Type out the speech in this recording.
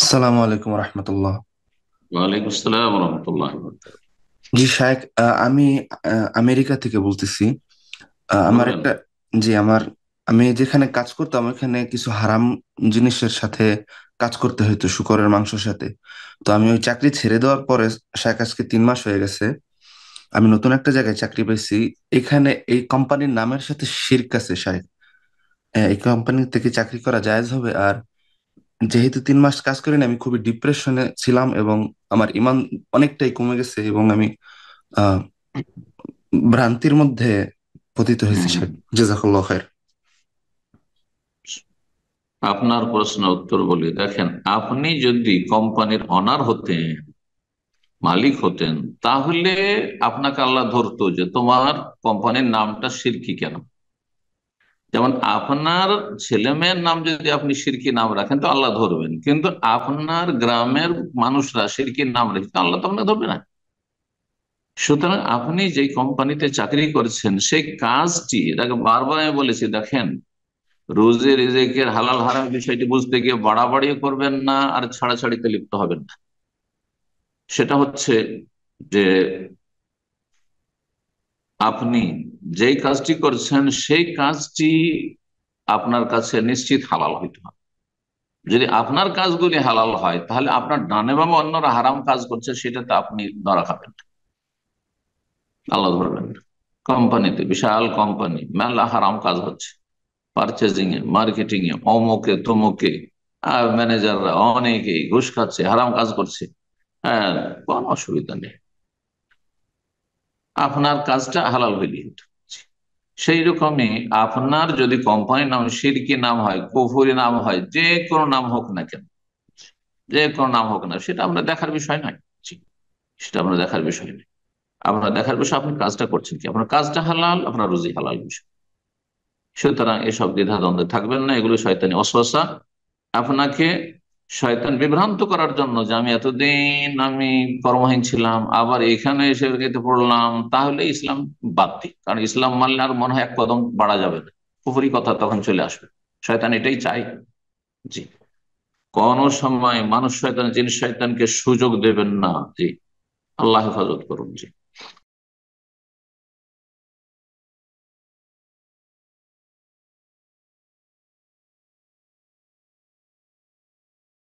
আসসালামু আলাইকুম রহমতুল্লাহ। ওয়ালাইকুম আসসালাম রহমতুল্লাহ। জি শায়েখ, আমি আমেরিকা থেকে বলতেছি। আমার বলেন। একটা জি আমার আমি যেখানে কাজ করতাম ওখানে কিছু হারাম জিনিসের সাথে কাজ করতে হতো, শূকরের মাংসের সাথে। তো আমি ওই চাকরি ছেড়ে দেওয়ার পরে শায়েখ আজকে 3 মাস হয়ে গেছে, আমি নতুন একটা জায়গায় চাকরি পেয়েছি। এখানে এই কোম্পানির নামের সাথে শিরক আছে শায়েখ। এই কোম্পানি থেকে চাকরি করা জায়েজ হবে? আর যেহেতু 3 মাস কাজ করিনি, আমি খুবই ডিপ্রেশনে ছিলাম এবং আমার ইমান অনেকটাই কমে গেছে এবং আমি আহ ভ্রান্তির মধ্যে পতিত হয়েছি হুম, সাহেব। জাজাকাল্লাহ খায়ের। আপনার প্রশ্ন উত্তর বলি, দেখেন, আপনি যদি কোম্পানির অনার হতেন, মালিক হতেন, তাহলে আপনাকে আল্লাহ ধরতো যে তোমার কোম্পানির নামটা সিরকি কেন। যেমন আপনার ছেলে মেয়ের নাম যদি আপনি সিরকি নাম রাখেন তো আল্লাহ ধরবেন, কিন্তু আপনার গ্রামের মানুষরা সিরকি নাম রেখে তো আল্লাহ তো আপনাকে ধরবে না। সুতরাং আপনি যে কোম্পানিতে চাকরি করছেন সেই কাজটি, এটাকে বারবার আমি বলেছি, দেখেন, রোজে রেজেকের হালাল হারাম বিষয়টি বুঝতে গিয়ে বাড়াবাড়ি করবেন না, আর ছাড়াছাড়িতে লিপ্ত হবেন না। সেটা হচ্ছে যে আপনি যেই কাজটি করছেন সেই কাজটি আপনার কাছে নিশ্চিত হালাল হইতে হবে। যদি আপনার কাজগুলি হালাল হয় তাহলে আপনার ডানে বামে অন্যরা হারাম কাজ করছে, সেটাতে আপনি ধরা খাবেন না, আল্লাহ ধরবেন না। কোম্পানিতে, বিশাল কোম্পানি, মেলা হারাম কাজ হচ্ছে, পারচেজিং এ, মার্কেটিং এ, অমুকে তমুকে, ম্যানেজাররা অনেকেই ঘুষ খাচ্ছে, হারাম কাজ করছে। হ্যাঁ, কোনো অসুবিধা নেই, আপনার কাজটা হালাল হইলে হতো। সেই রকমই আপনার যদি কোম্পানির নাম শিরকি নাম হয়, কুফুরি নাম হয়, যে কোনো নাম হোক না কেন, যে কোনো নাম হোক না, সেটা আমরা দেখার বিষয় নয়। জি, সেটা আমরা দেখার বিষয় নয়। আপনার দেখার বিষয় আপনি কাজটা করছেন কি, আপনার কাজটা হালাল, আপনার রুজি হালাল বিষয়। সুতরাং এসব দ্বিধাদ্বন্দ্বে থাকবেন না, এগুলো শয়তানি ওয়াসওয়াসা। আপনাকে শয়তান বিভ্রান্ত করার জন্য যে আমি এতদিন আমি কর্মহীন ছিলাম, আবার এখানে এসে এতে পড়লাম, তাহলে ইসলাম বাদ দিই, কারণ ইসলাম মানলে আর মনে হয় এক কদম বাড়া যাবে না, কুফরি কথা তখন চলে আসবে। শয়তান এটাই চাই। জি, কোন সময় মানুষ শয়তান জিনিস শয়তানকে সুযোগ দেবেন না। জি, আল্লাহ হেফাজত করুন। জি।